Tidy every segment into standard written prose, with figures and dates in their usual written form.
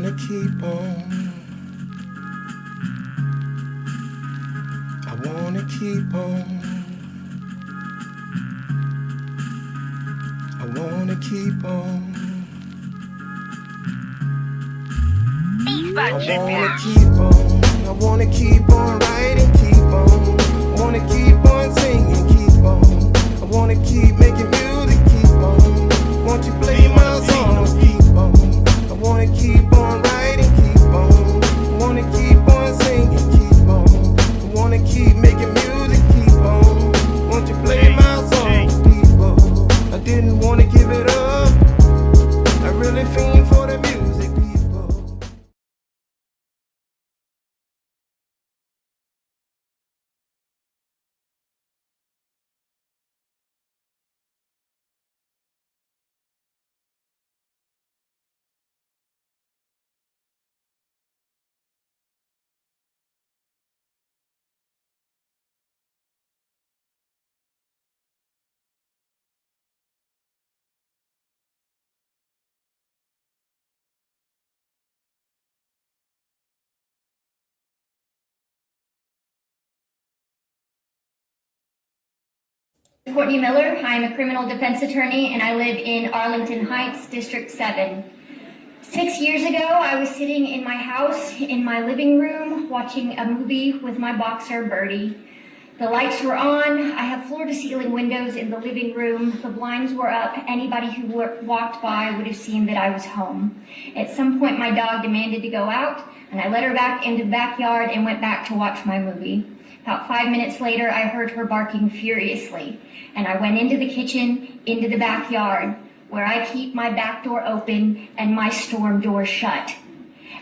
wanna keep on. I wanna keep on. I wanna keep on. I wanna keep on. I wanna keep on writing, keep on. I wanna keep on singing, keep on. I wanna keep making music, keep on. Won't you play my songs, keep on. I wanna keep on writing, keep on. I wanna keep on singing, keep on. I wanna keep making music, keep on. Won't you play my songs, people? I didn't wanna give it up. I really fiend for the music, people. Courtney Miller. I'm a criminal defense attorney and I live in Arlington Heights, District 7. 6 years ago, I was sitting in my house in my living room watching a movie with my boxer, Birdie. The lights were on. I have floor-to-ceiling windows in the living room. The blinds were up. Anybody who walked by would have seen that I was home. At some point, my dog demanded to go out, and I let her back into the backyard and went back to watch my movie. About 5 minutes later, I heard her barking furiously, and I went into the kitchen, into the backyard, where I keep my back door open and my storm door shut.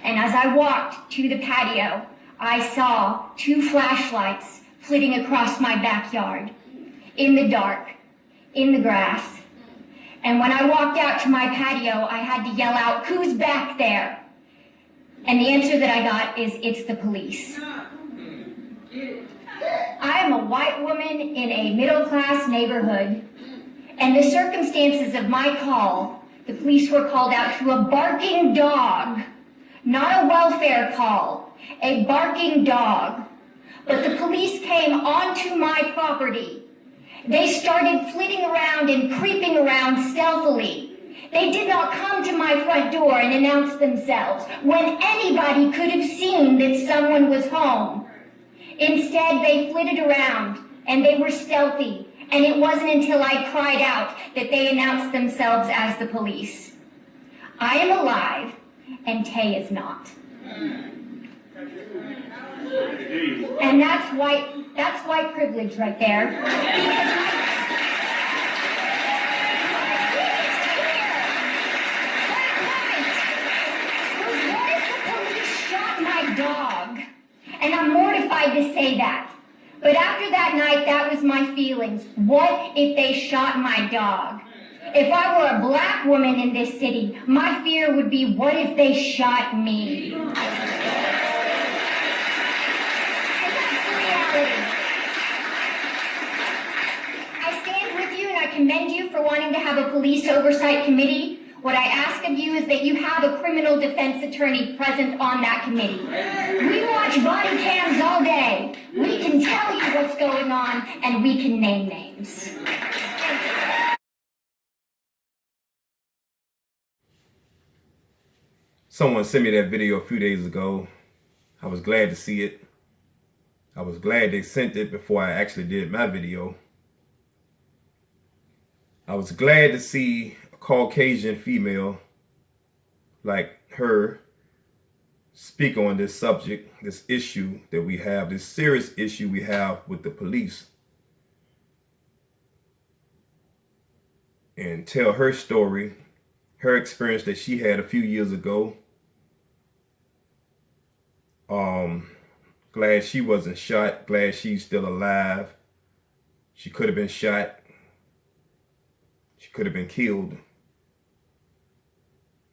And as I walked to the patio, I saw 2 flashlights flitting across my backyard, in the dark, in the grass. And when I walked out to my patio, I had to yell out, "Who's back there?" And the answer that I got is, "It's the police." I am a white woman in a middle-class neighborhood, and the circumstances of my call, the police were called out to a barking dog, not a welfare call, a barking dog. But the police came onto my property. They started flitting around and creeping around stealthily. They did not come to my front door and announce themselves when anybody could have seen that someone was home. Instead, they flitted around and they were stealthy. And it wasn't until I cried out that they announced themselves as the police. I am alive and Tay is not. And that's white privilege right there. What if the police shot my dog? And I'm mortified to say that. But after that night, that was my feelings. What if they shot my dog? If I were a black woman in this city, my fear would be, what if they shot me? And that's the reality. I stand with you and I commend you for wanting to have a police oversight committee. What I ask of you is that you have a criminal defense attorney present on that committee. We watch body cams all day. We can tell you what's going on, and we can name names. Someone sent me that video a few days ago. I was glad to see it. I was glad they sent it before I actually did my video. I was glad to see a Caucasian female like her speak on this subject, this issue that we have, this serious issue we have with the police. And tell her story, her experience that she had a few years ago. Glad she wasn't shot, glad she's still alive. She could have been shot. She could have been killed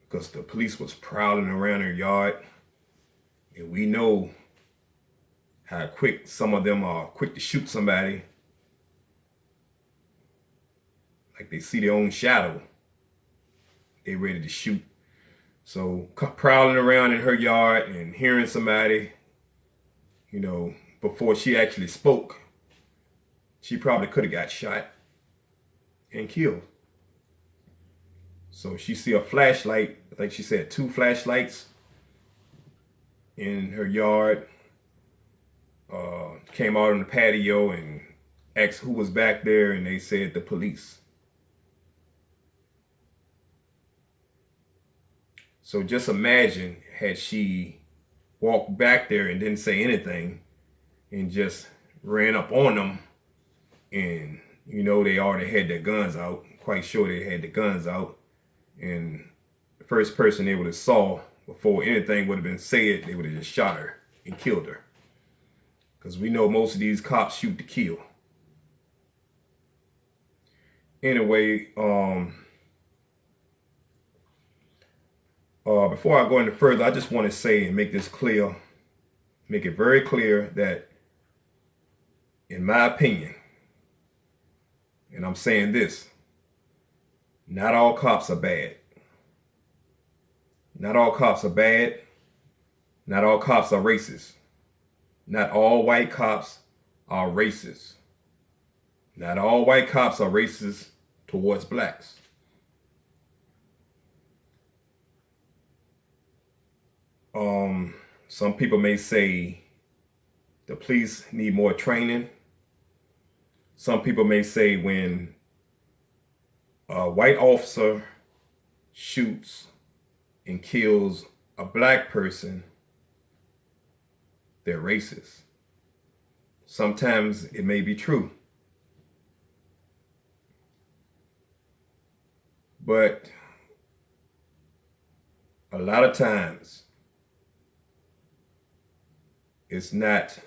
because the police was prowling around her yard. And we know how quick some of them are quick to shoot somebody. Like they see their own shadow. They ready to shoot. So prowling around in her yard and hearing somebody, before she actually spoke, she probably could have got shot and killed. So she see a flashlight, like she said, 2 flashlights in her yard. Came out on the patio and asked who was back there, and they said the police. So just imagine had she walked back there and didn't say anything and just ran up on them, and they already had their guns out. Quite sure they had the guns out, and the first person they would have saw before anything would have been said, they would have just shot her and killed her. Because we know most of these cops shoot to kill. Anyway, before I go any further, I just want to say and make this clear, make it very clear that, in my opinion, and I'm saying this, not all cops are bad. Not all cops are bad. Not all cops are racist. Not all white cops are racist. Not all white cops are racist towards blacks. Some people may say the police need more training. Some people may say when a white officer shoots and kills a black person, they're racist. Sometimes it may be true. But a lot of times it's not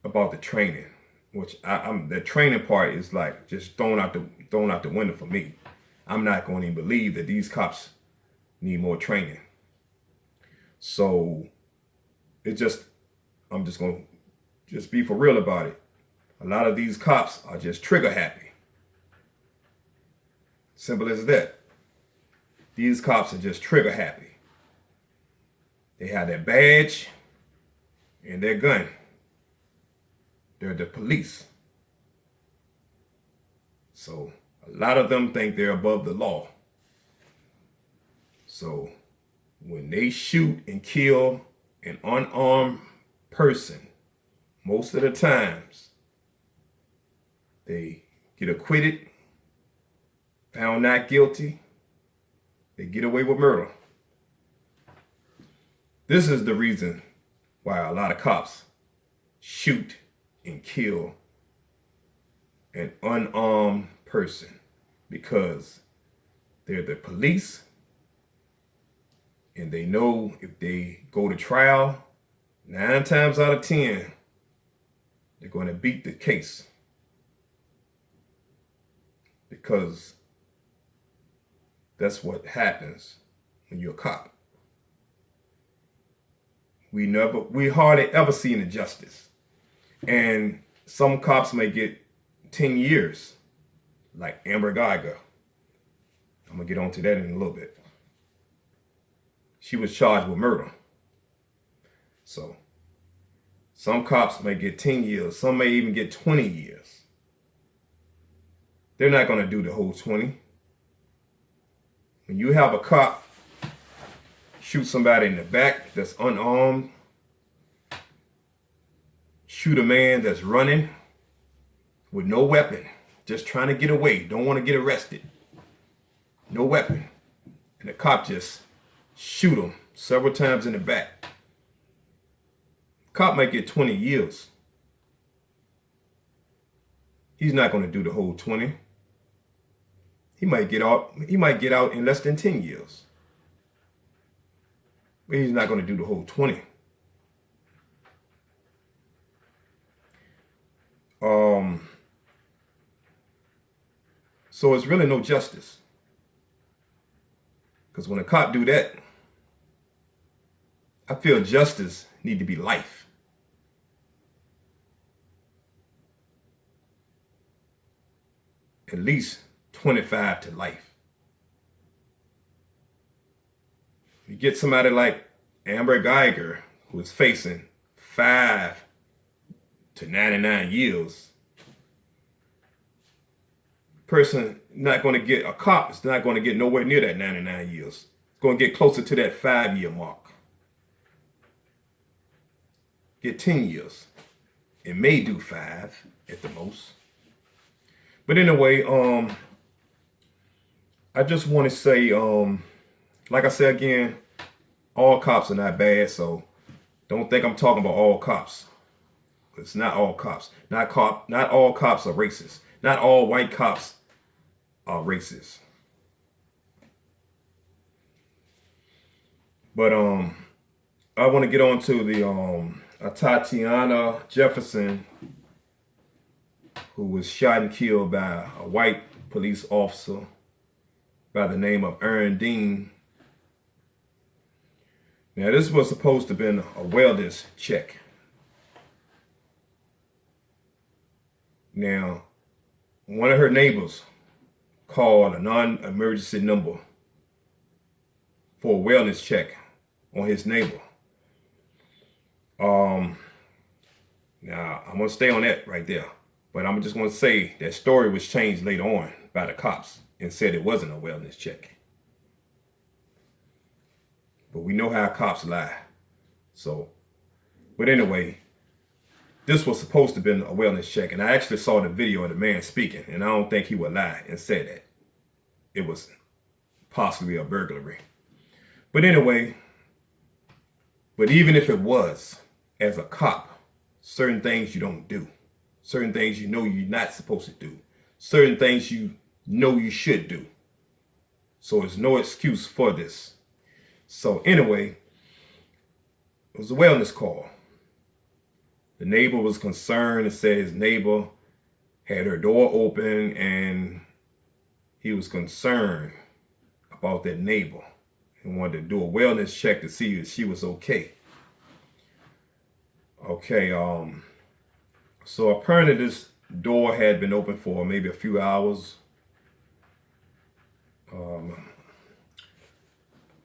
about the training, which the training part is like just thrown out the window for me. I'm not going to even believe that these cops need more training. So I'm just going to just be for real about it. A lot of these cops are just trigger happy. Simple as that. These cops are just trigger happy. They have their badge and their gun. They're the police. So a lot of them think they're above the law. So when they shoot and kill an unarmed person, most of the times they get acquitted, found not guilty, they get away with murder. This is the reason why a lot of cops shoot and kill an unarmed person, because they're the police and they know if they go to trial, 9 times out of 10, they're going to beat the case, because that's what happens when you're a cop. We hardly ever see an injustice. And some cops may get 10 years, like Amber Geiger. I'm going to get onto that in a little bit. She was charged with murder. So some cops may get 10 years. Some may even get 20 years. They're not going to do the whole 20. When you have a cop shoot somebody in the back that's unarmed, shoot a man that's running with no weapon, just trying to get away, don't want to get arrested, no weapon, and the cop just shoot him several times in the back. Cop might get 20 years. He's not going to do the whole 20. He might get out in less than 10 years. But he's not going to do the whole 20. So it's really no justice. Because when a cop do that, I feel justice need to be life. At least 25 to life. You get somebody like Amber Geiger, who is facing 5 to 99 years. Person not going to get, a cop is not going to get nowhere near that 99 years. It's going to get closer to that 5-year mark. Get 10 years. It may do 5 at the most. But anyway, I just want to say, like I said again, all cops are not bad, so don't think I'm talking about all cops. It's not all cops. Not all cops are racist. Not all white cops are racist. But I want to get on to the Tatiana Jefferson, who was shot and killed by a white police officer by the name of Aaron Dean. Now, this was supposed to have been a wellness check. Now, one of her neighbors called a non-emergency number for a wellness check on his neighbor. Now, I'm going to stay on that right there. But I'm just going to say that story was changed later on by the cops and said it wasn't a wellness check. But we know how cops lie. So, but anyway, this was supposed to have been a wellness check. And I actually saw the video of the man speaking. And I don't think he would lie and say that it was possibly a burglary. But anyway, but even if it was, as a cop, certain things you don't do. Certain things you know you're not supposed to do. Certain things you know you should do. So there's no excuse for this. So anyway, it was a wellness call. The neighbor was concerned and said his neighbor had her door open and he was concerned about that neighbor and wanted to do a wellness check to see if she was okay. Okay, so apparently this door had been open for maybe a few hours.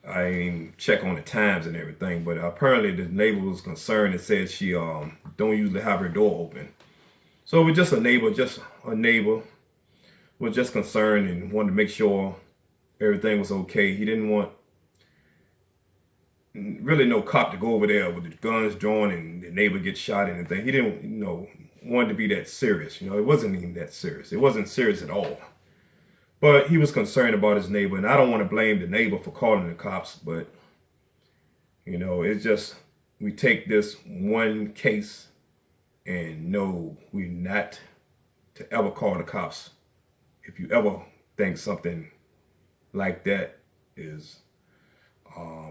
I didn't check on the times and everything, but apparently the neighbor was concerned and said she don't usually have her door open. So it was just a neighbor was just concerned and wanted to make sure everything was okay. He didn't want really no cop to go over there with the guns drawn and the neighbor get shot and anything. He didn't, want to be that serious. It wasn't even that serious. It wasn't serious at all. But he was concerned about his neighbor, and I don't want to blame the neighbor for calling the cops, but, it's just, we take this one case and know we're not to ever call the cops. If you ever think something like that is,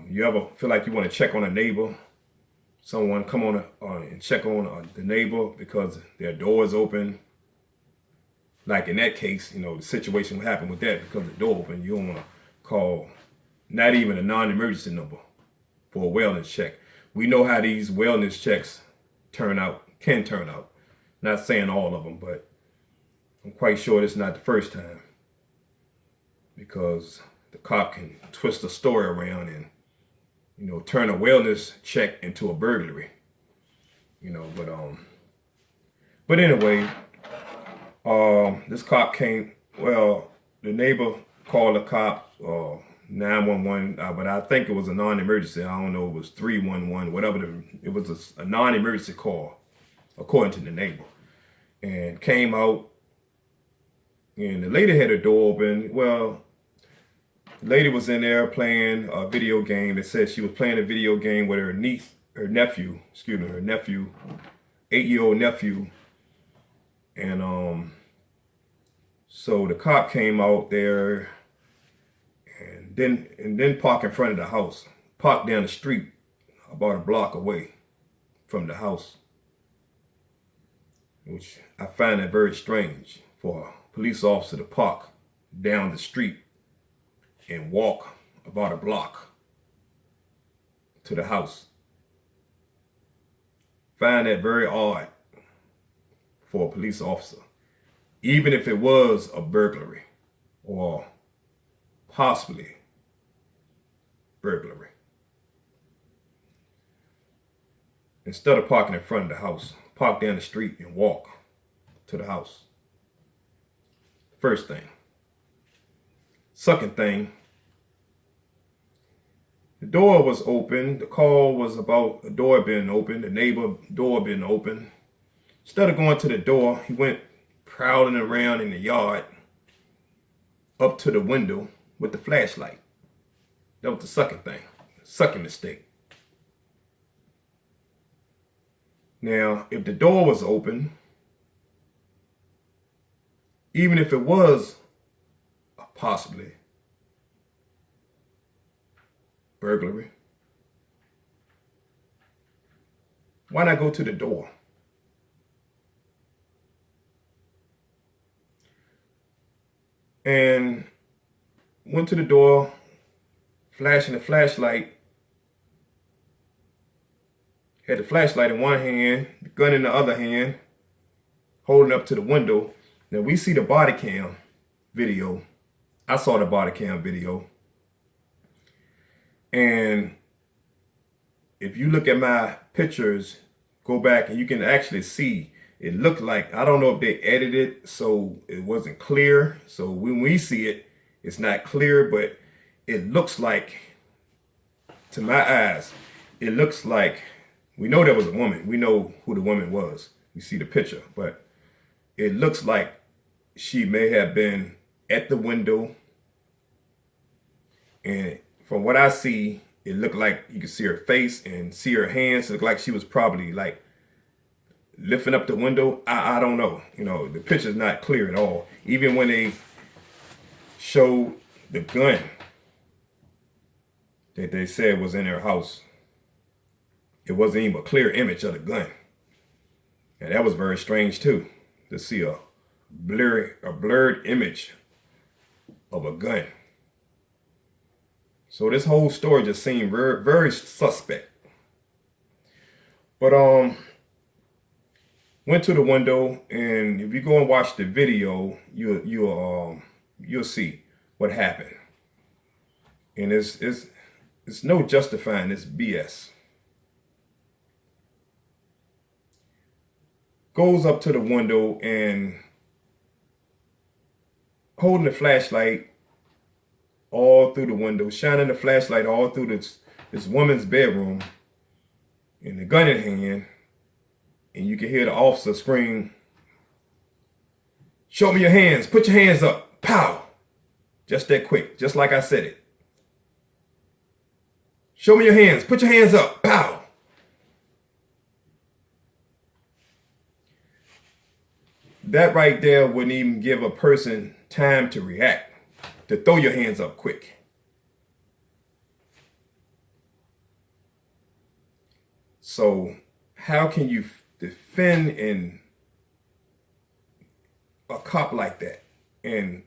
you ever feel like you want to check on a neighbor, someone come on and check on the neighbor because their door is open. Like in that case, the situation would happen with that because the door open. You don't want to call not even a non-emergency number for a wellness check. We know how these wellness checks can turn out. Not saying all of them, but I'm quite sure it's not the first time because the cop can twist the story around and, turn a wellness check into a burglary. But anyway, this cop came, the neighbor called the cops, 911, but I think it was a non-emergency. I don't know, it was 311, whatever. It was a non-emergency call, according to the neighbor. And came out, and the lady had her door open. Well, the lady was in there playing a video game. It said she was playing a video game with her nephew, 8-year-old nephew. And so the cop came out there and then parked in front of the house, parked down the street about a block away from the house, which I find that very strange for a police officer to park down the street and walk about a block to the house. Find that very odd for a police officer, even if it was a burglary or possibly burglary. instead of parking in front of the house, park down the street and walk to the house. First thing. Second thing, the door was open. The call was about the door being open, the neighbor door being open. Instead of going to the door, he went prowling around in the yard up to the window with the flashlight. That was the second thing, second mistake. Now, if the door was open, even if it was possibly burglary, why not go to the door? And went to the door, flashing the flashlight. Had the flashlight in one hand, the gun in the other hand, holding up to the window. Now we see the body cam video. I saw the body cam video. And if you look at my pictures, go back and you can actually see it looked like, I don't know if they edited it so it wasn't clear. So when we see it, it's not clear, but it looks like, to my eyes, it looks like, we know there was a woman. We know who the woman was. We see the picture, but it looks like she may have been at the window. And from what I see, it looked like you could see her face and see her hands. It looked like she was probably like lifting up the window. I don't know. You know, the picture's not clear at all. Even when they showed the gun that they said was in her house, it wasn't even a clear image of the gun. And that was very strange too, to see a blurred image of a gun. So this whole story just seemed very, very suspect. But went to the window, and if you go and watch the video, you'll see what happened. And it's no justifying this BS. Goes up to the window and holding the flashlight all through the window, shining the flashlight all through this woman's bedroom, and the gun in hand, and you can hear the officer scream, "Show me your hands, put your hands up," pow, just that quick, just like I said it. "Show me your hands, put your hands up," pow. That right there wouldn't even give a person time to react, to throw your hands up quick. So how can you defend a cop like that? And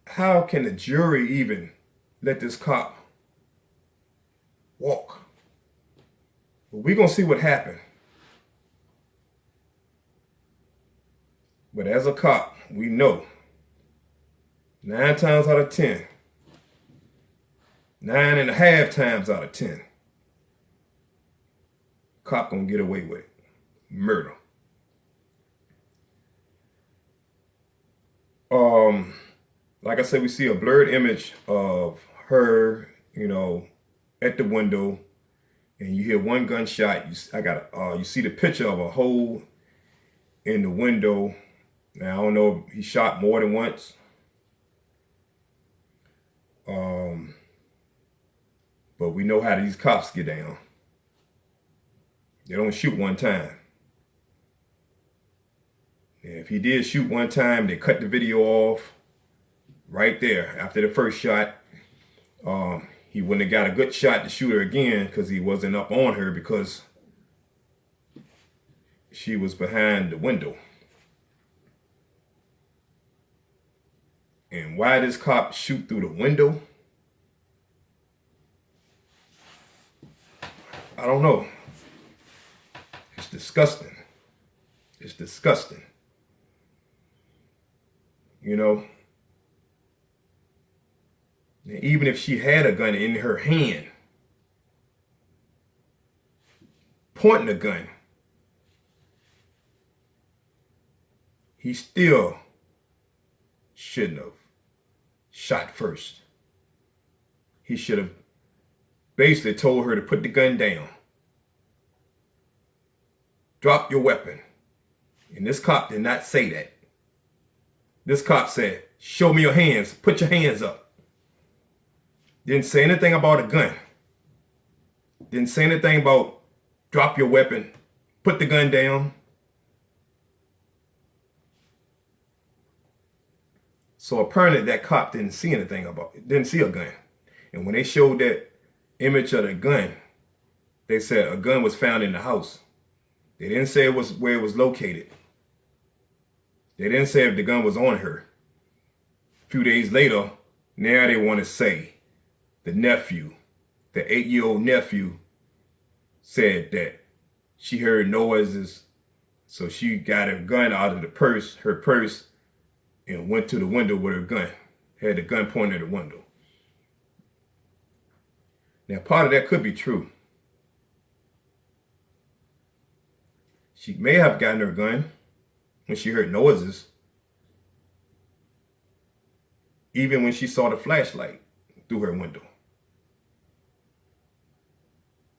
how can the jury even let this cop walk? Well, we're going to see what happened. But as a cop, we know 9 times out of 10, 9.5 times out of 10, cop gonna get away with it. Murder. Like I said, we see a blurred image of her, at the window, and you hear one gunshot. You see the picture of a hole in the window. Now, I don't know if he shot more than once. But we know how these cops get down. They don't shoot one time. And if he did shoot one time, they cut the video off right there after the first shot. He wouldn't have got a good shot to shoot her again because he wasn't up on her because she was behind the window. And why this cop shoot through the window? I don't know. It's disgusting. It's disgusting. And even if she had a gun in her hand, pointing a gun, he still shouldn't have shot first. He should have basically told her to put the gun down. Drop your weapon. And this cop did not say that. This cop said, show me your hands. Put your hands up. Didn't say anything about a gun. Didn't say anything about drop your weapon. Put the gun down. So apparently that cop didn't see anything didn't see a gun. And when they showed that image of the gun, they said a gun was found in the house. They didn't say it was where it was located. They didn't say if the gun was on her. A few days later, now they want to say the nephew, the 8-year-old nephew, said that she heard noises. So she got her gun out of her purse, and went to the window with her gun. Had the gun pointed at the window. Now, part of that could be true. She may have gotten her gun when she heard noises, even when she saw the flashlight through her window.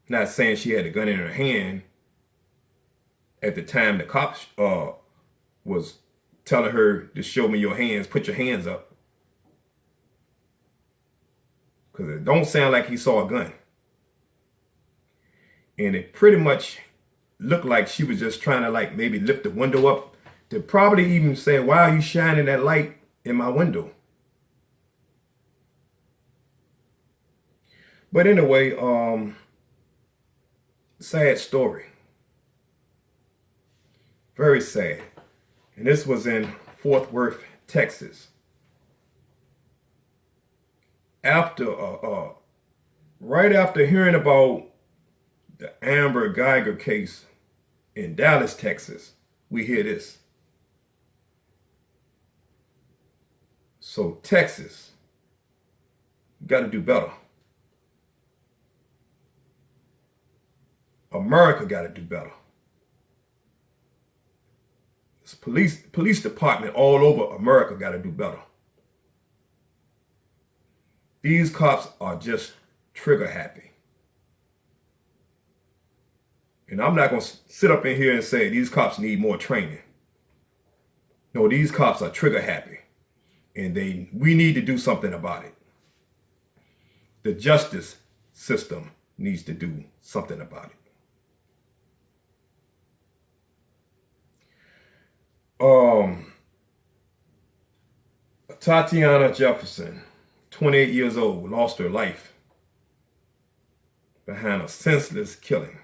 Not saying she had the gun in her hand at the time the cops was telling her to show me your hands, put your hands up. Because it don't sound like he saw a gun. And it pretty much looked like she was just trying to like maybe lift the window up to probably even say, why are you shining that light in my window? But anyway, sad story. Very sad. And this was in Fort Worth, Texas. Right after hearing about the Amber Geiger case in Dallas, Texas, we hear this. So Texas, got to do better. America got to do better. This police department all over America got to do better. These cops are just trigger happy. And I'm not going to sit up in here and say these cops need more training. No, these cops are trigger happy. And we need to do something about it. The justice system needs to do something about it. Tatiana Jefferson, 28 years old, lost her life behind a senseless killing.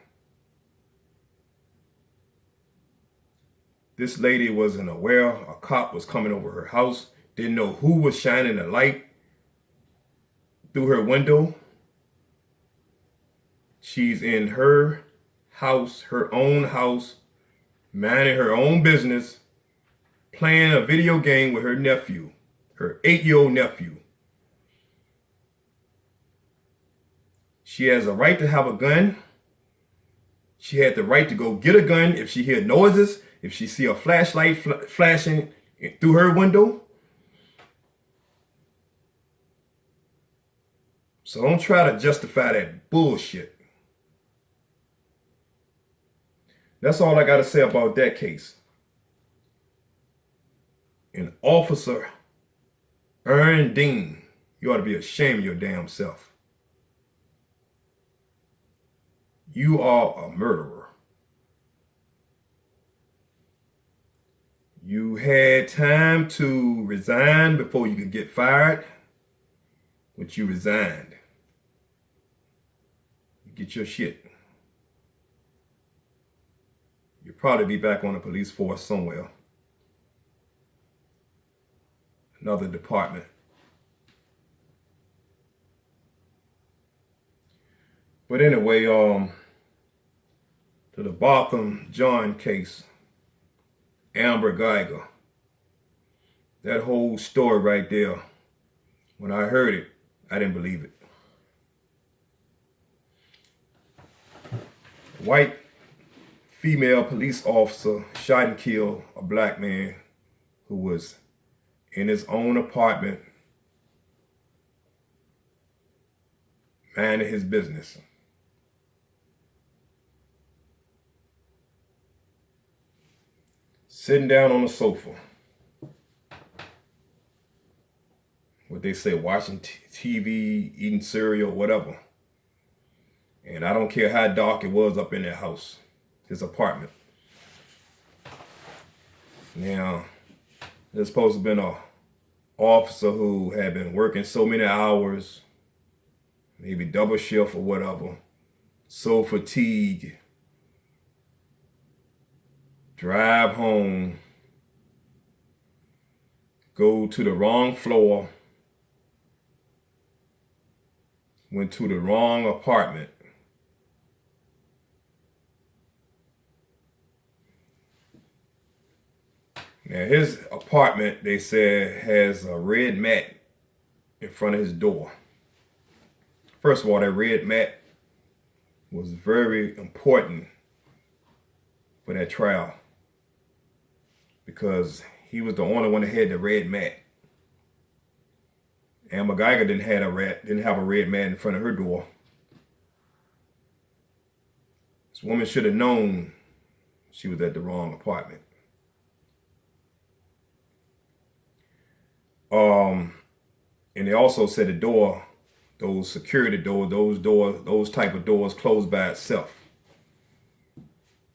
This lady wasn't aware a cop was coming over her house, didn't know who was shining a light through her window. She's in her house, her own house, minding her own business, playing a video game with her nephew, her 8-year-old nephew. She has a right to have a gun. She had the right to go get a gun if she hear noises, if she see a flashlight flashing through her window. So don't try to justify that bullshit. That's all I got to say about that case. And Officer Aaron Dean, you ought to be ashamed of your damn self. You are a murderer. You had time to resign before you could get fired, but you resigned. You get your shit. You'll probably be back on the police force somewhere. Another department. But anyway, to the Botham John case, Amber Geiger, that whole story right there, when I heard it, I didn't believe it. White female police officer shot and killed a black man who was in his own apartment minding his business. Sitting down on the sofa. What they say, watching TV, eating cereal, whatever. And I don't care how dark it was up in that house, his apartment. Now, there's supposed to have been a officer who had been working so many hours, maybe double shift or whatever, so fatigued, drive home, go to the wrong floor, went to the wrong apartment. Now his apartment, they said, has a red mat in front of his door. First of all, that red mat was very important for that trial because he was the only one that had the red mat. And MacGyver didn't have a red mat in front of her door. This woman should have known she was at the wrong apartment. And they also said the door, those security doors, those type of doors close by itself.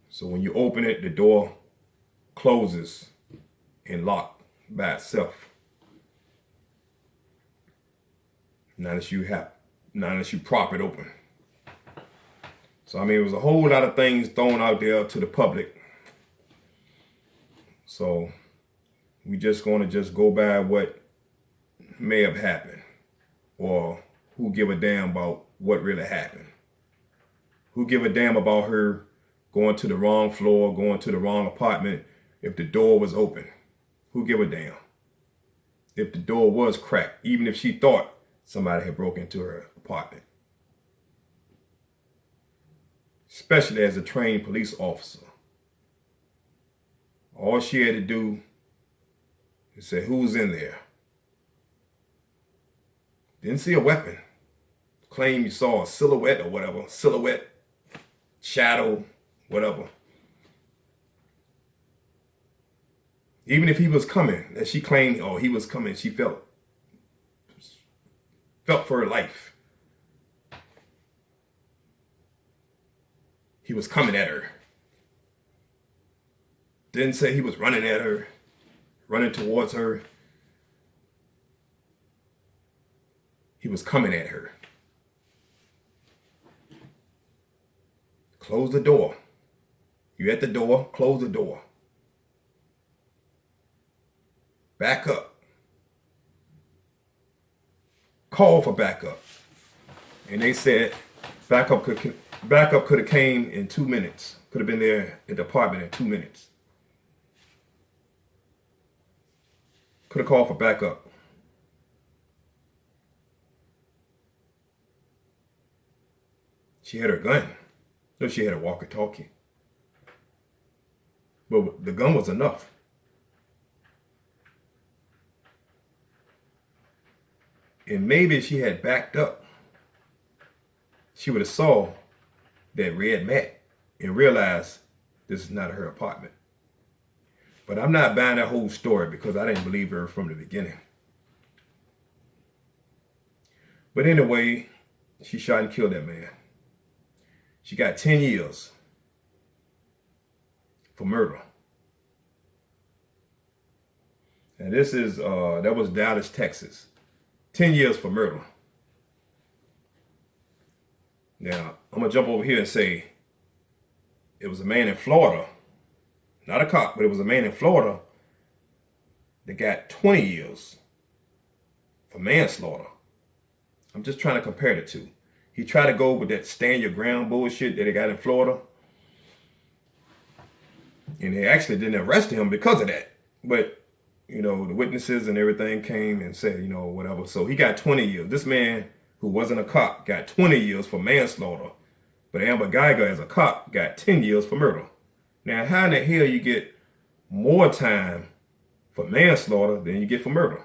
So when you open it, the door closes and lock by itself. Not unless you prop it open. So I mean, it was a whole lot of things thrown out there to the public. So we just gonna go by what may have happened, or who give a damn about what really happened. Who give a damn about her going to the wrong floor, going to the wrong apartment if the door was open? Who give a damn? If the door was cracked, even if she thought somebody had broken into her apartment. Especially as a trained police officer. All she had to do is say, who's in there? Didn't see a weapon. Claim you saw a silhouette or whatever. Silhouette, shadow, whatever. Even if he was coming, that she claimed, oh, he was coming, she felt for her life. He was coming at her. Didn't say he was running at her, running towards her. He was coming at her. Close the door. You at the door, close the door. Back up. Call for backup. And they said backup could have came in 2 minutes. Could have been there at the apartment in 2 minutes. Could have called for backup. She had her gun. No, she had a walkie-talkie. But the gun was enough. And maybe if she had backed up, she would have saw that red mat and realized this is not her apartment. But I'm not buying that whole story because I didn't believe her from the beginning. But anyway, she shot and killed that man. She got 10 years for murder. And this is, that was Dallas, Texas. 10 years for murder. Now, I'm going to jump over here and say it was a man in Florida, not a cop, but it was a man in Florida that got 20 years for manslaughter. I'm just trying to compare the two. He tried to go with that stand your ground bullshit that they got in Florida. And they actually didn't arrest him because of that. But, you know, the witnesses and everything came and said, you know, whatever. So he got 20 years. This man, who wasn't a cop, got 20 years for manslaughter. But Amber Geiger, as a cop, got 10 years for murder. Now, how in the hell you get more time for manslaughter than you get for murder?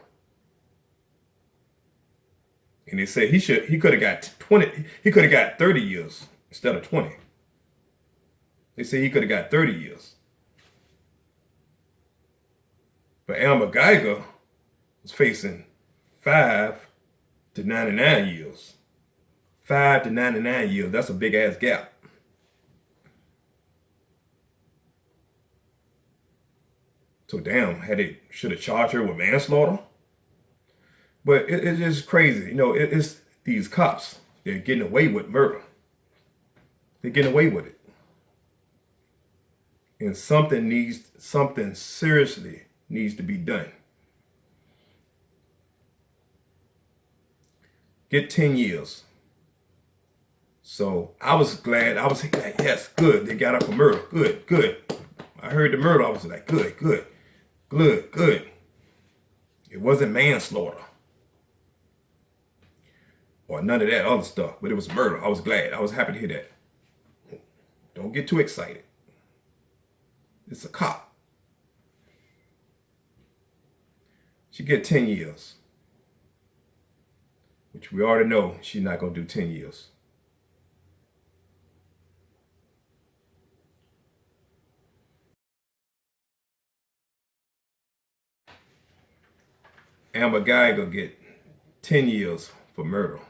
And they said he could have got 20, he could have got 30 years instead of 20. They say he could have got 30 years. But Amber Geiger was facing 5 to 99 years. 5 to 99 years, that's a big ass gap. So damn, should have charged her with manslaughter? But it's just crazy. You know, it's these cops, they're getting away with murder. They're getting away with it. And something seriously needs to be done. Get 10 years. So I was glad. I was like, yes, good. They got her for murder. Good, good. I heard the murder. I was like, good, good, good, good. It wasn't manslaughter or none of that other stuff, but it was murder. I was glad. I was happy to hear that. Don't get too excited. It's a cop. She get 10 years, which we already know she's not going to do 10 years. Amber Geiger get 10 years for murder.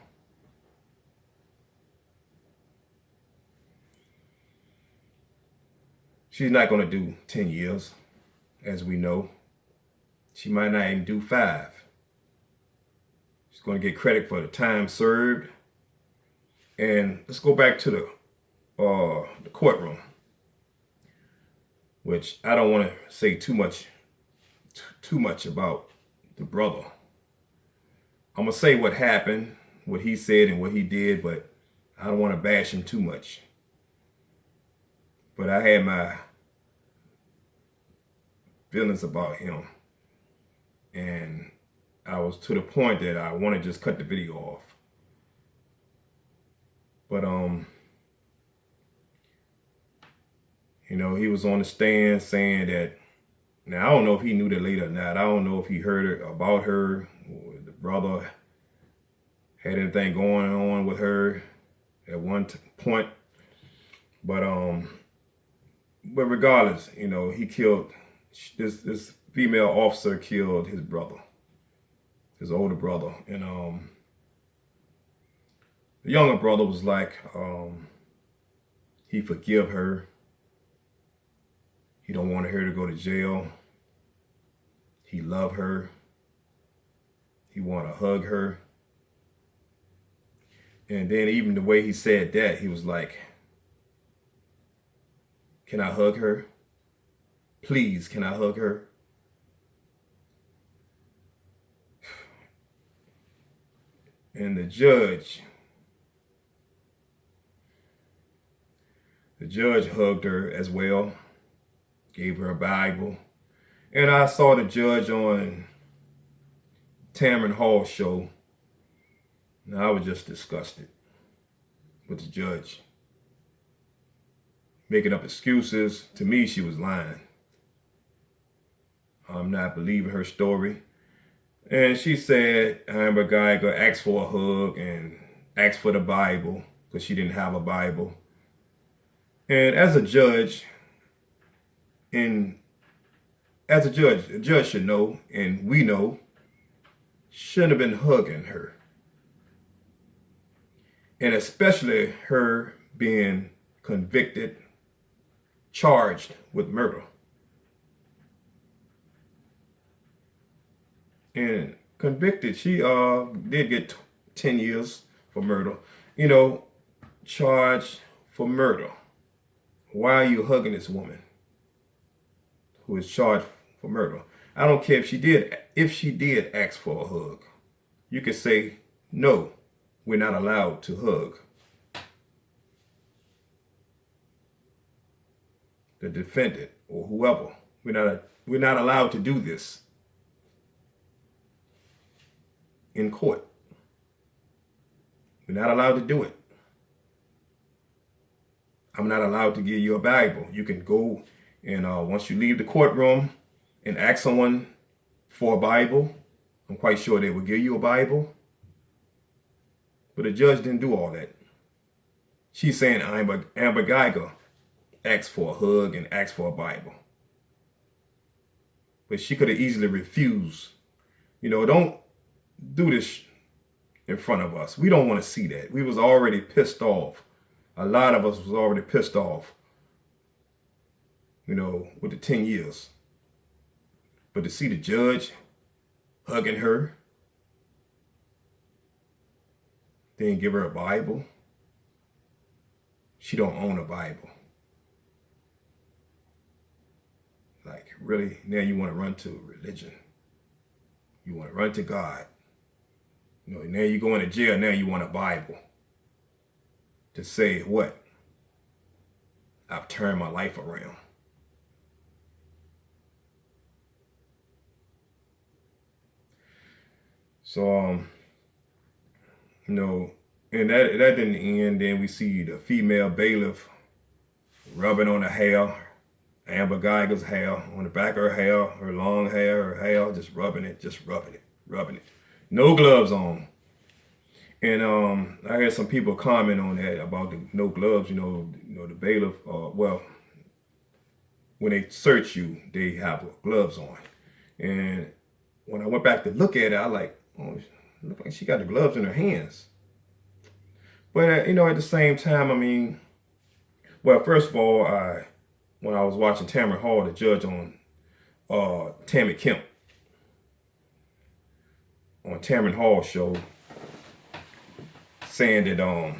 She's not going to do 10 years, as we know. She might not even do 5. She's going to get credit for the time served. And let's go back to the courtroom, which I don't want to say too much about the brother. I'm going to say what happened, what he said and what he did, but I don't want to bash him too much. But I had my feelings about him. And I was to the point that I want to just cut the video off. But, you know, he was on the stand saying that, now I don't know if he knew the lady or not. I don't know if he heard about her, or the brother had anything going on with her at one point. But regardless, you know, he killed, this female officer killed his brother, his older brother. And the younger brother was like, he forgive her. He don't want her to go to jail. He love her. He want to hug her. And then even the way he said that, he was like, can I hug her? Please, can I hug her? And the judge hugged her as well, gave her a Bible. And I saw the judge on Tamron Hall's show. And I was just disgusted with the judge making up excuses. To me, she was lying. I'm not believing her story. And she said Amber Geiger asked for a hug and asked for the Bible because she didn't have a Bible. And as a judge, a judge should know, and we know, shouldn't have been hugging her. And especially her being convicted, charged with murder. And convicted, she did get 10 years for murder. You know, charged for murder. Why are you hugging this woman who is charged for murder? I don't care if she did ask for a hug. You could say, no, we're not allowed to hug. The defendant or whoever, we're not allowed to do this in court. We're not allowed to do it. I'm not allowed to give you a Bible. You can go And once you leave the courtroom and ask someone for a Bible, I'm quite sure they will give you a Bible. But the judge didn't do all that. She's saying Amber Geiger asked for a hug and asked for a Bible. But she could have easily refused. You know, don't do this in front of us. We don't want to see that. We was already pissed off. A lot of us was already pissed off, you know, with the 10 years. But to see the judge hugging her, then give her a Bible. She don't own a Bible. Like, really, now you want to run to religion. You want to run to God. You know, now you go into jail, now you want a Bible. To say what? I've turned my life around. So, you know, and that didn't end. Then we see the female bailiff rubbing on the hair, Amber Geiger's hair, on the back of her hair, her long hair, her hair, just rubbing it. No gloves on. And I had some people comment on that about the no gloves. You know, the bailiff. Well, when they search you, they have gloves on. And when I went back to look at it, I like, oh, it looked like she got the gloves in her hands. But you know, at the same time, I mean, well, first of all, when I was watching Tamron Hall, the judge on Tammy Kemp on Tamron Hall show, saying that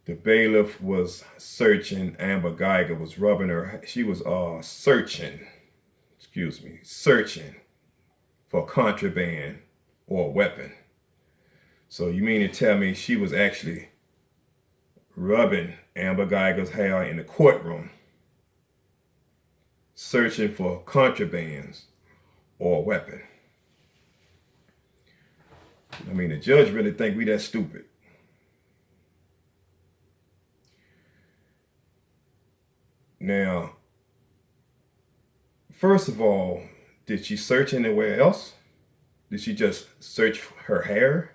the bailiff was searching Amber Geiger, was rubbing her. She was searching for contraband or a weapon. So you mean to tell me she was actually rubbing Amber Geiger's hair in the courtroom, searching for contrabands or a weapon? I mean, the judge really think we that stupid. Now, first of all, did she search anywhere else? Did she just search her hair?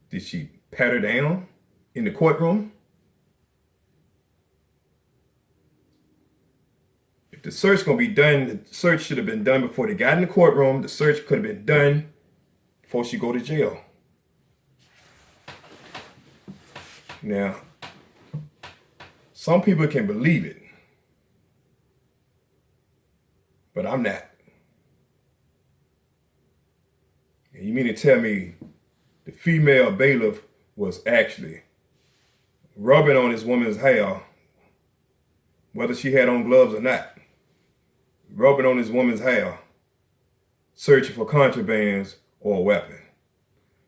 Did she pat her down in the courtroom? If the search gonna be done, the search should have been done before they got in the courtroom. The search could have been done before she go to jail. Now, some people can believe it, but I'm not. And you mean to tell me the female bailiff was actually rubbing on this woman's hair, whether she had on gloves or not, rubbing on this woman's hair, searching for contrabands or a weapon?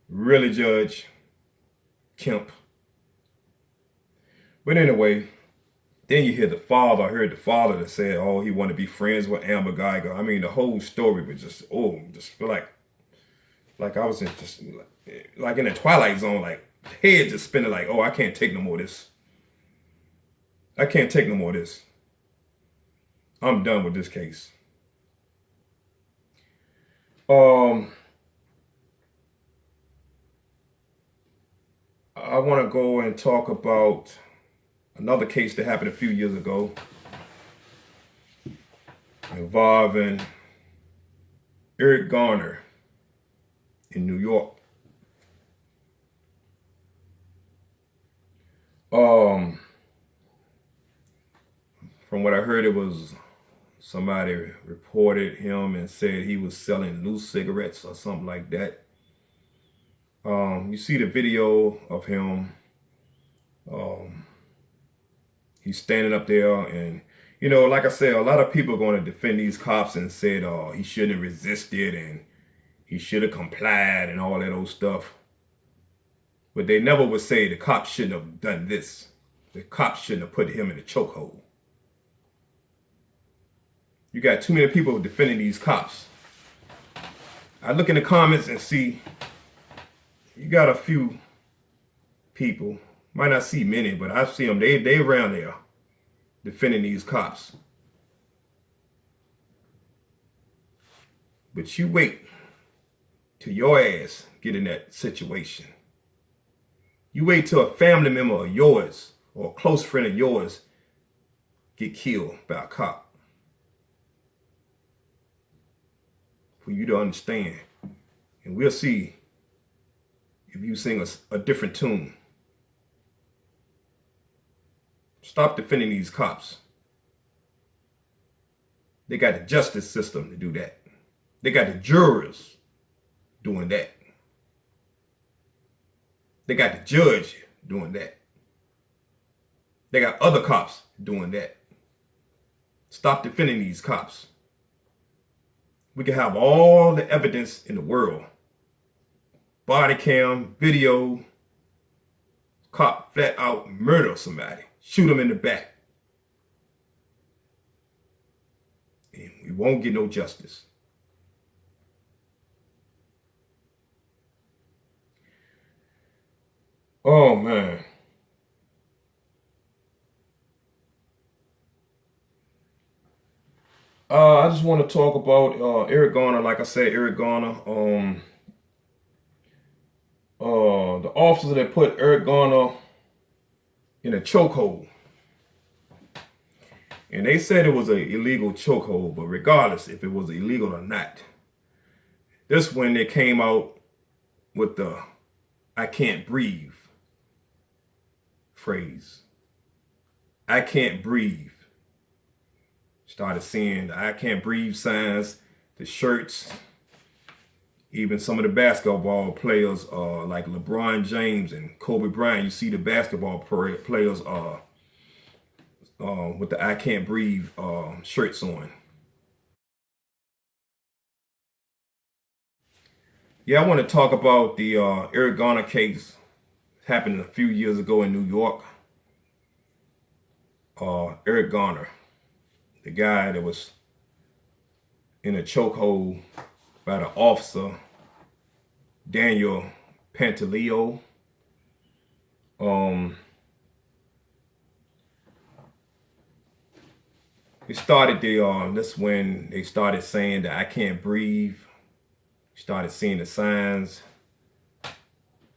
Really, Judge Kemp? But anyway, then you hear the father. I heard the father that said, oh, he wanted to be friends with Amber Geiger. I mean, the whole story was just, just feel like I was in just like in a Twilight Zone, like head just spinning like, oh, I can't take no more of this. I can't take no more of this. I'm done with this case. I want to go and talk about another case that happened a few years ago involving Eric Garner in New York. From what I heard, it was somebody reported him and said he was selling loose cigarettes or something like that. You see the video of him. He's standing up there, and you know, like I said, a lot of people are going to defend these cops and said, he shouldn't have resisted and he should have complied and all that old stuff. But they never would say the cops shouldn't have done this. The cops shouldn't have put him in a chokehold. You got too many people defending these cops. I look in the comments and see you got a few people. Might not see many, but I see them. They around there. defending these cops. But you wait till your ass get in that situation. You wait till a family member of yours or a close friend of yours get killed by a cop for you to understand. And we'll see if you sing a different tune. Stop defending these cops. They got the justice system to do that. They got the jurors doing that. They got the judge doing that. They got other cops doing that. Stop defending these cops. We can have all the evidence in the world. Body cam, video, cop flat out murder somebody, shoot them in the back. And we won't get no justice. Oh man. I just want to talk about Eric Garner. Like I said, Eric Garner, the officer that put Eric Garner in a chokehold. And they said it was an illegal chokehold, but regardless if it was illegal or not, this when they came out with the "I can't breathe" phrase. I can't breathe. Started seeing the "I can't breathe" signs, the shirts. Even some of the basketball players, like LeBron James and Kobe Bryant, you see the basketball players with the "I can't breathe" shirts on. Yeah, I want to talk about the Eric Garner case. It happened a few years ago in New York. Eric Garner, the guy that was in a chokehold by the officer, Daniel Pantaleo. It started that's when they started saying that "I can't breathe." Started seeing the signs,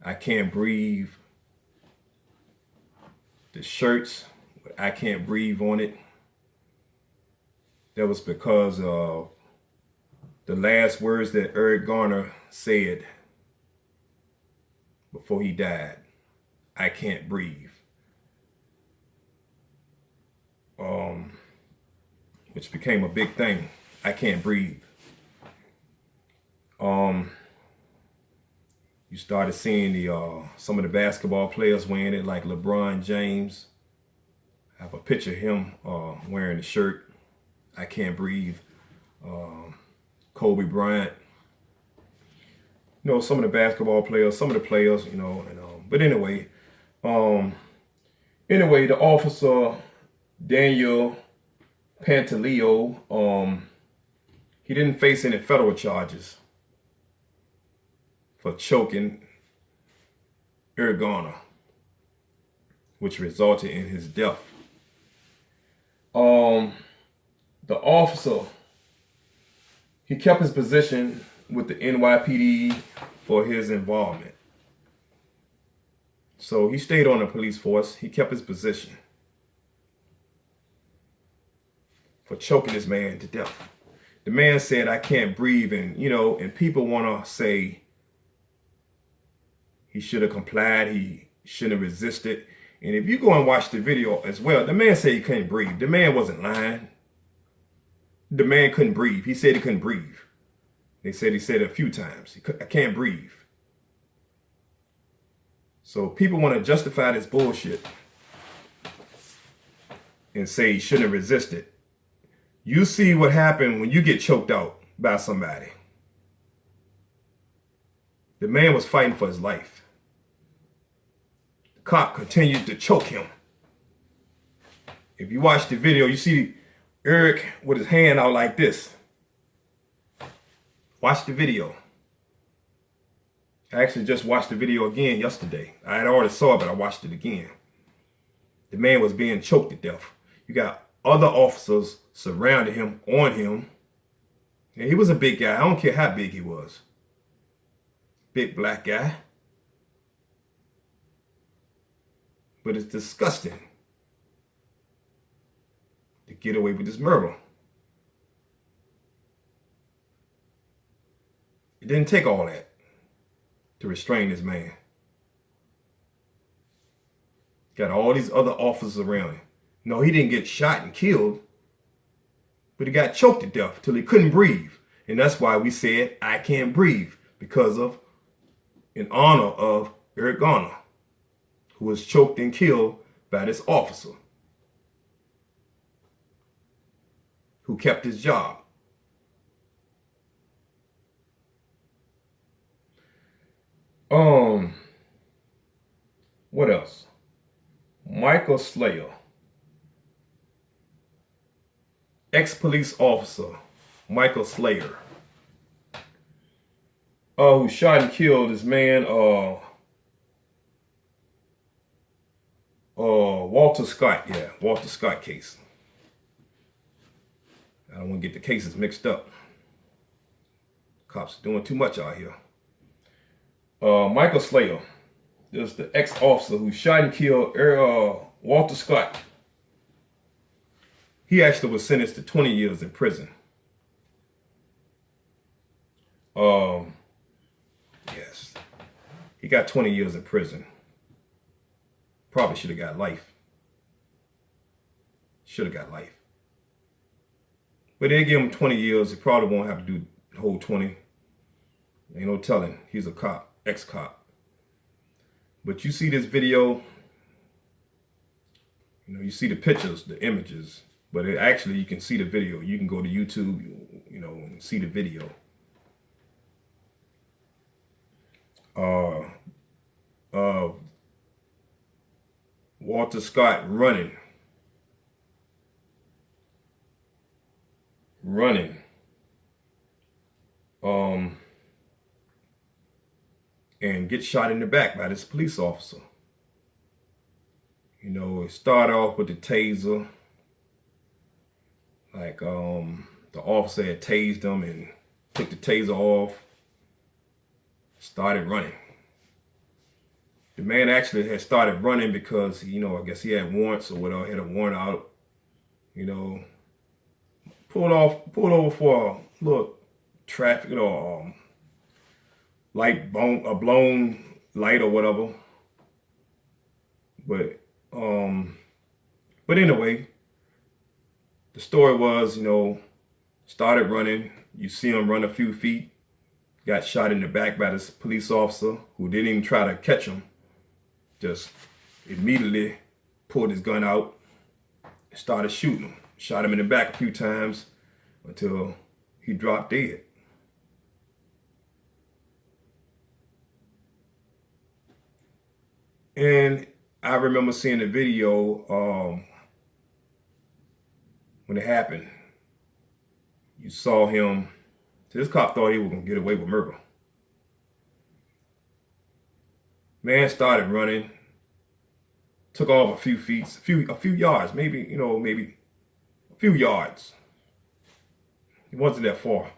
"I can't breathe." The shirts with "I can't breathe" on it. That was because of the last words that Eric Garner said before he died. "I can't breathe." Which became a big thing. I can't breathe. You started seeing the some of the basketball players wearing it, like LeBron James. I have a picture of him wearing the shirt, "I can't breathe." Kobe Bryant. You know, some of the basketball players, some of the players, you know, and but anyway, the officer Daniel Pantaleo, he didn't face any federal charges for choking Eric Garner, which resulted in his death. The officer, he kept his position with the NYPD for his involvement. So he stayed on the police force. He kept his position for choking this man to death. The man said, "I can't breathe," and you know, and people want to say he should have complied, he shouldn't have resisted. And if you go and watch the video as well, the man said he couldn't breathe. The man wasn't lying. The man couldn't breathe. He said he couldn't breathe. They said he said it a few times. "I can't breathe." So people want to justify this bullshit and say he shouldn't have resisted. You see what happened when you get choked out by somebody. The man was fighting for his life. The cop continued to choke him. If you watch the video, you see Eric with his hand out like this. Watch the video. I actually just watched the video again yesterday. I had already saw it, but I watched it again. The man was being choked to death. You got other officers surrounding him, on him. And he was a big guy. I don't care how big he was. Big black guy. But it's disgusting to get away with this murder. It didn't take all that to restrain this man. Got all these other officers around him. No, he didn't get shot and killed, but he got choked to death till he couldn't breathe. And that's why we said, I can't breathe, because of, in honor of Eric Garner, who was choked and killed by this officer who kept his job. What else? Michael Slayer, ex-police officer Michael Slayer, who shot and killed this man, Walter Scott. Yeah, Walter Scott case. I don't want to get the cases mixed up. Cops are doing too much out here. Michael Slayer is the ex-officer who shot and killed Walter Scott. He actually was sentenced to 20 years in prison. Yes, he got 20 years in prison. Probably should have got life. Should have got life. But they give him 20 years. He probably won't have to do the whole 20. Ain't no telling. He's a cop, ex-cop. But you see this video, you know, you see the pictures, the images, but actually you can see the video. You can go to YouTube, you know, and see the video. Walter Scott running, and get shot in the back by this police officer. You know, it started off with the taser. Like, the officer had tased him and took the taser off, started running. The man actually had started running because, you know, I guess he had warrants or whatever, had a warrant out, you know, pulled over for a little traffic, you know, a blown light or whatever. But anyway, the story was, you know, started running. You see him run a few feet, got shot in the back by this police officer who didn't even try to catch him. Just immediately pulled his gun out and started shooting him. Shot him in the back a few times until he dropped dead. And I remember seeing the video when it happened. You saw him. This cop thought he was gonna get away with murder. Man started running, took off a few feet, a few yards, maybe, you know, maybe a few yards. He wasn't that far.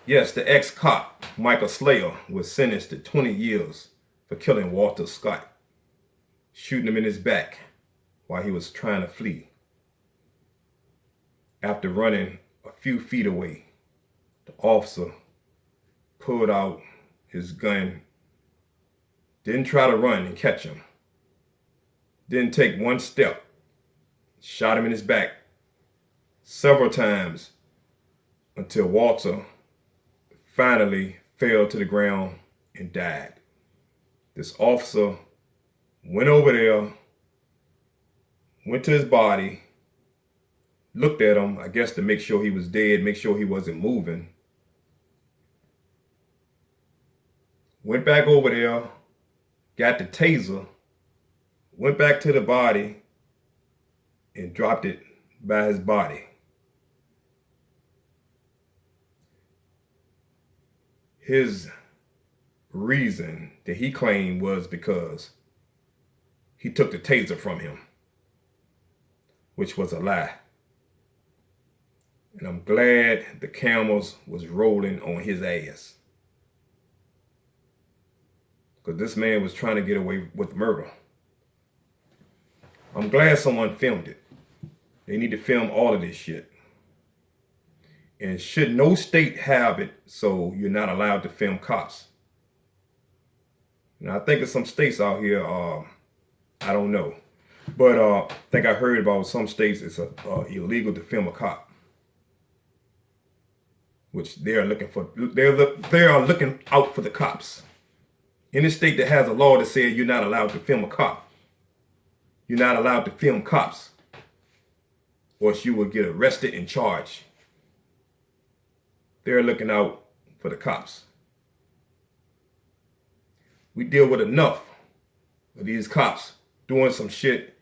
Yes, the ex-cop, Michael Slayer, was sentenced to 20 years for killing Walter Scott, shooting him in his back while he was trying to flee. After running a few feet away, the officer pulled out his gun, didn't try to run and catch him, didn't take one step, shot him in his back several times until Walter finally fell to the ground and died. This officer went over there, went to his body, looked at him, I guess to make sure he was dead, make sure he wasn't moving. Went back over there, got the taser, went back to the body and dropped it by his body. his reason that he claimed was because he took the taser from him, which was a lie. And I'm glad the cameras was rolling on his ass, because this man was trying to get away with murder. I'm glad someone filmed it. They need to film all of this shit. And should no state have it so you're not allowed to film cops? Now, I think of some states out here, I don't know. But I think I heard about some states it's illegal to film a cop. Which they are looking for. They are looking out for the cops. Any state that has a law that says you're not allowed to film a cop, you're not allowed to film cops, or else you will get arrested and charged. They're looking out for the cops. We deal with enough of these cops doing some shit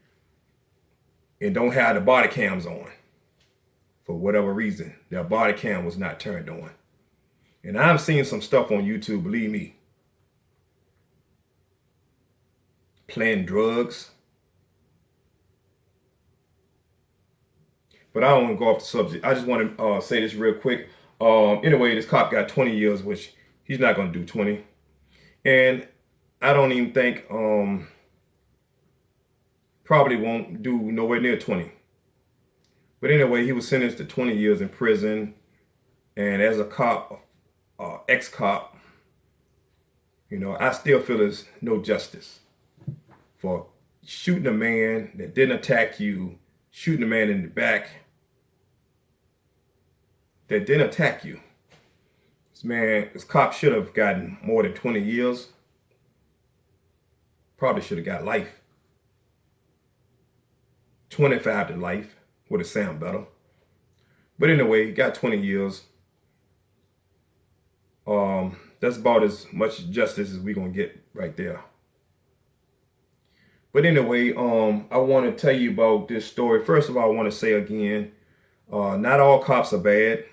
and don't have the body cams on. For whatever reason, their body cam was not turned on. And I've seen some stuff on YouTube, believe me. Playing drugs. But I don't want to go off the subject. I just want to say this real quick. Anyway, this cop got 20 years, which he's not going to do 20. And I don't even think, probably won't do nowhere near 20. But anyway, he was sentenced to 20 years in prison. And as a cop, ex-cop, you know, I still feel there's no justice for shooting a man that didn't attack you, shooting a man in the back that didn't attack you. This cop should have gotten more than 20 years. Probably should have got life. 25 to life would have sounded better. But anyway, he got 20 years. That's about as much justice as we're going to get right there. But anyway, I want to tell you about this story. First of all, I want to say again, not all cops are bad.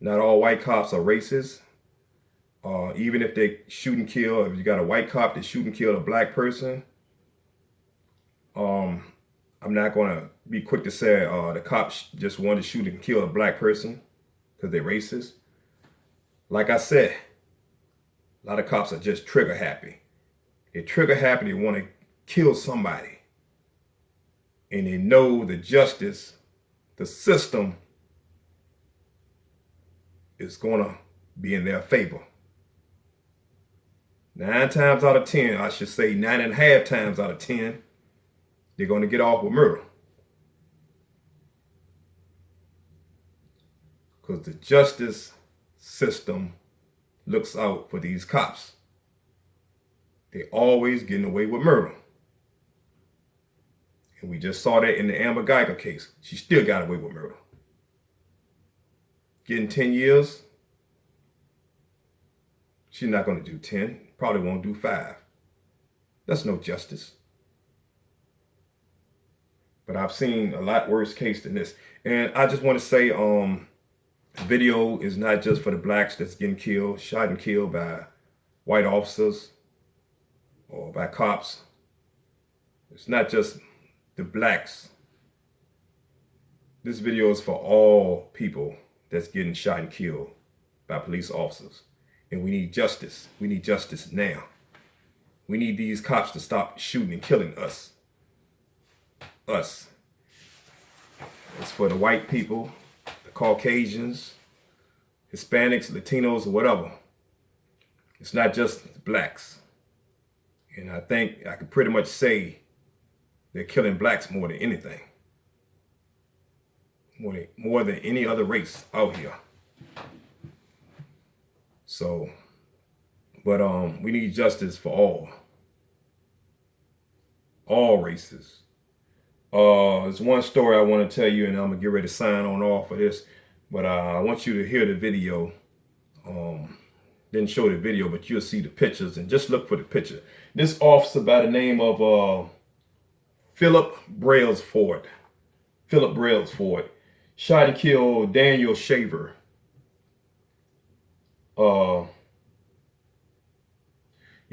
Not all white cops are racist. Even if they shoot and kill, if you got a white cop that shoot and kill a black person, I'm not going to be quick to say the cops just wanted to shoot and kill a black person because they're racist. Like I said, a lot of cops are just trigger happy. They're trigger happy. They want to kill somebody. And they know the justice, the system is going to be in their favor. 9 times out of 10, I should say 9.5 times out of 10, they're going to get off with murder. Because the justice system looks out for these cops. They always getting away with murder. And we just saw that in the Amber Geiger case. She still got away with murder. Getting 10 years. She's not going to do 10. Probably won't do 5. That's no justice. But I've seen a lot worse case than this. And I just want to say, video is not just for the blacks that's getting killed, shot and killed by white officers or by cops. It's not just the blacks. This video is for all people that's getting shot and killed by police officers. And we need justice. We need justice now. We need these cops to stop shooting and killing us. Us. It's for the white people, the Caucasians, Hispanics, Latinos, or whatever. It's not just the blacks. And I think I could pretty much say they're killing blacks more than anything. More than any other race out here. So, but we need justice for all races. There's one story I want to tell you, and I'm gonna get ready to sign on off for this. But I want you to hear the video. Didn't show the video, but you'll see the pictures, and just look for the picture. This officer by the name of Philip Brailsford. Philip Brailsford shot and killed Daniel Shaver.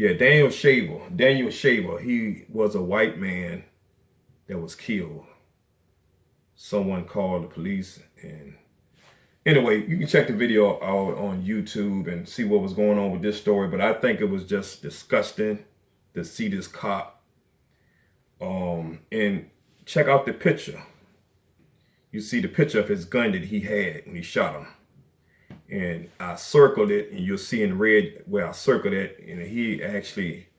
Yeah, Daniel Shaver. Daniel Shaver. He was a white man that was killed. Someone called the police, and anyway, you can check the video out on YouTube and see what was going on with this story. But I think it was just disgusting to see this cop. And check out the picture. You see the picture of his gun that he had when he shot him. And I circled it, and you'll see in red where I circled it, and he actually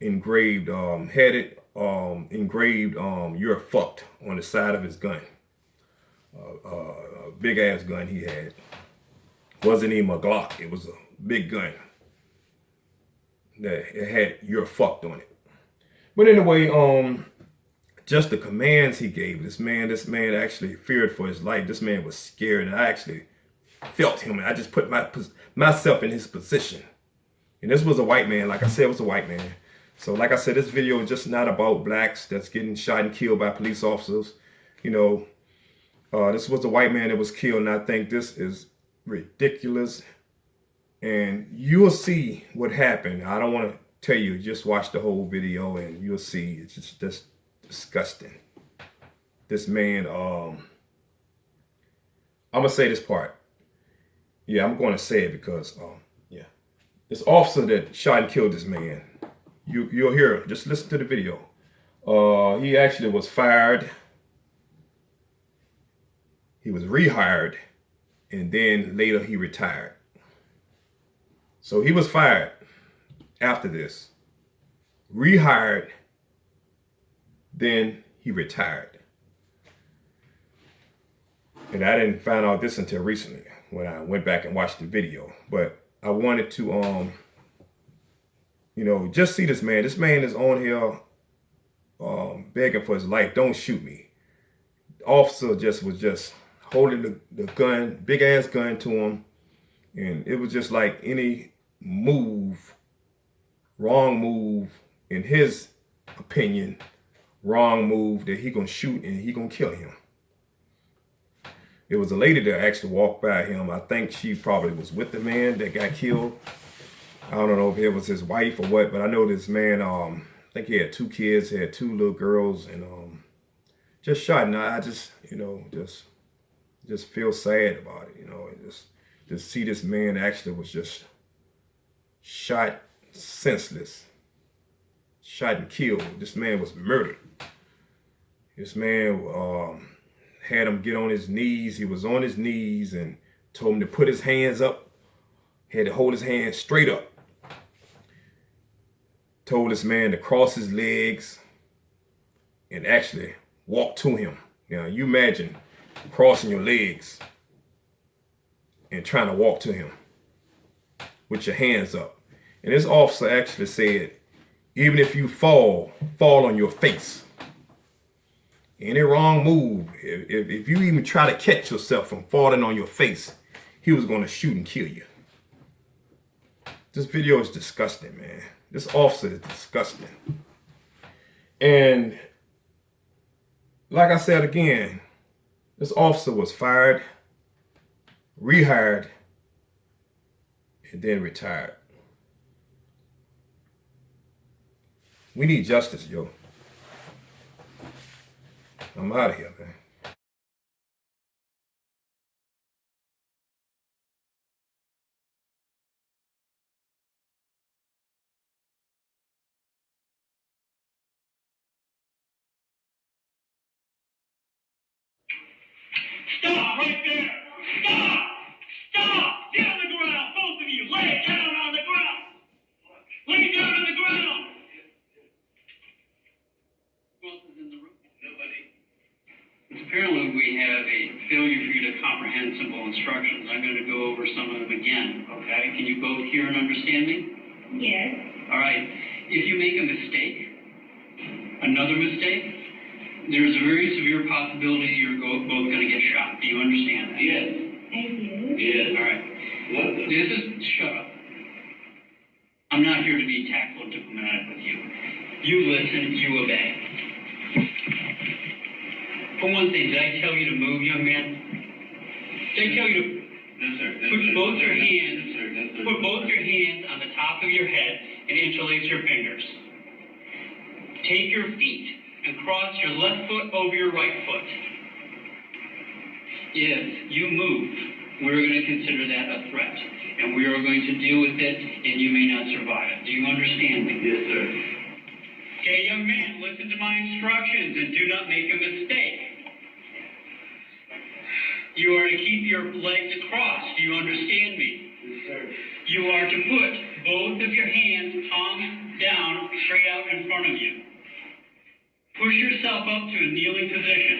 engraved, had it engraved, "You're fucked" on the side of his gun. A big ass gun he had. Wasn't even a Glock, it was a big gun that it had "You're fucked" on it. But anyway, just the commands he gave this man actually feared for his life. This man was scared, and I actually felt him. And I just put myself in his position. And this was a white man. Like I said, it was a white man. So like I said, this video is just not about blacks that's getting shot and killed by police officers. You know, this was a white man that was killed, and I think this is ridiculous. And you'll see what happened. I don't want to tell you, just watch the whole video and you'll see. It's just disgusting. This man, I'm gonna say this part. Yeah, I'm gonna say it because yeah, this officer that shot and killed this man, you'll hear it. Just listen to the video. He actually was fired. He was rehired, and then later he retired. So he was fired after this, rehired, then he retired. And I didn't find out this until recently when I went back and watched the video. But I wanted to, you know, just see this man. This man is on here begging for his life. Don't shoot me. The officer was just holding the gun, big ass gun to him. And it was just like any move, wrong move, in his opinion, wrong move, that he gonna shoot and he gonna kill him. It was a lady that actually walked by him. I think she probably was with the man that got killed. I don't know if it was his wife or what, but I know this man, I think he had 2 kids, he had 2 little girls, and just shot. And I just, you know, just feel sad about it, you know, and just see this man actually was just shot senseless, shot and killed. This man was murdered. This man had him get on his knees. He was on his knees and told him to put his hands up. Had to hold his hands straight up. Told this man to cross his legs and actually walk to him. Now you imagine crossing your legs and trying to walk to him with your hands up. And this officer actually said, even if you fall on your face. Any wrong move, if you even try to catch yourself from falling on your face, he was going to shoot and kill you. This video is disgusting, man. This officer is disgusting. And like I said again, this officer was fired, rehired, and then retired. We need justice, yo. I'm out of here, man. Stop right there! Stop! Stop! Get on the ground, both of you! Lay down on the ground! Lay down on the ground! Who else is in the room? Nobody. Apparently we have a failure for you to comprehend simple instructions. I'm going to go over some of them again, okay? Can you both hear and understand me? Yes. All right. If you make a mistake, another mistake, there's a very severe possibility you're both going to get shot. Do you understand that? Yes. I do. Yes. All right. This is, shut up. I'm not here to be tactful and diplomatic with you. You listen, you obey. For one thing, did I tell you to move, young man? Did I tell you to Yes, sir. put both your hands Yes, sir. put both your hands on the top of your head and interlace your fingers. Take your feet and cross your left foot over your right foot. If you move, we're going to consider that a threat, and we are going to deal with it, and you may not survive it. Do you understand me? Yes, sir. Okay, young man, listen to my instructions and do not make a mistake. You are to keep your legs crossed. Do you understand me? Yes, sir. You are to put both of your hands palms down, straight out in front of you. Push yourself up to a kneeling position.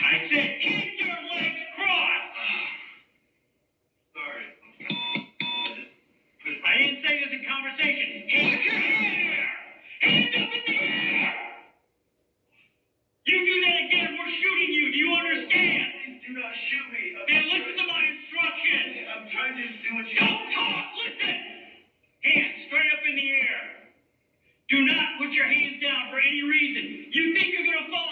I said, keep your legs crossed. Sorry. I didn't say it was a conversation. Hands your hair. Hands up in the air. You do that again, we're shooting you. Do you understand? Do not shoot me. Then listen to my instructions. I'm trying to do what you... Don't talk. Listen. Hands straight up in the air. Do not put your hands down for any reason. You think you're going to fall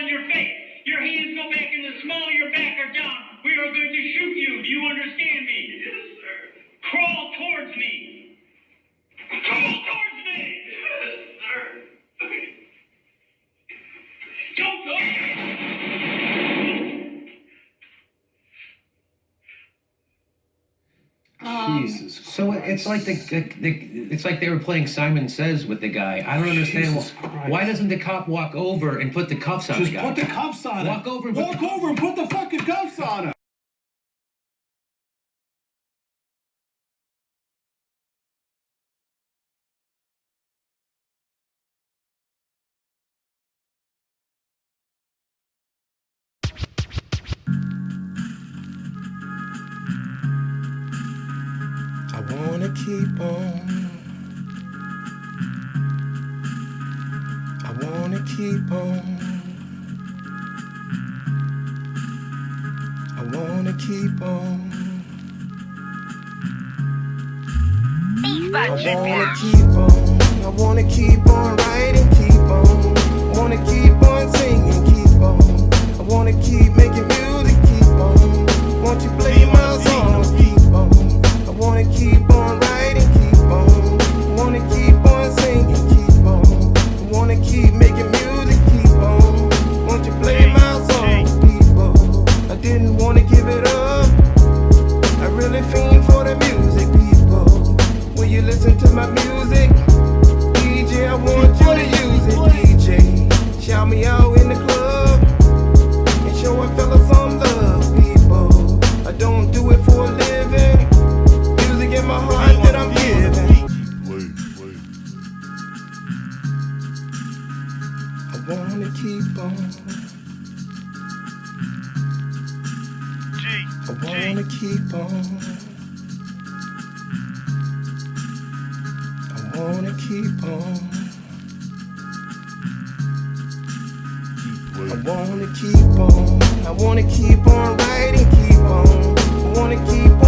on your face. Your hands go back in the small of your back or down. We are going to shoot you. Do you understand me? Yes, sir. Crawl towards me. Crawl towards me. Yes, sir. Don't go. Jesus Christ. So it's like it's like they were playing Simon Says with the guy. I don't understand. Jesus Christ. Why doesn't the cop walk over and put the cuffs on Just the guy? put the cuffs on Walk him. over and put Walk the- over and put the fucking cuffs on him. I wanna keep on. I wanna keep on. I wanna keep on. I wanna keep on. I wanna keep on writing, keep on. I wanna keep on singing, keep on. I wanna keep making music, keep on. Won't you play my songs, keep on. I wanna keep on writing, keep on. I wanna keep on singing, keep on. I wanna keep making music, keep on. Won't you play my songs, people? I didn't wanna give it up. I really fiend for the music, people. Will you listen to my music? DJ, I want you to use it, DJ. Shout me out in the club and show a fella some love, people. I don't do it for a living. Music in my heart that I'm giving. I wanna keep on. I wanna keep on. I wanna keep on. I wanna keep on. I wanna keep on writing, keep on. I wanna keep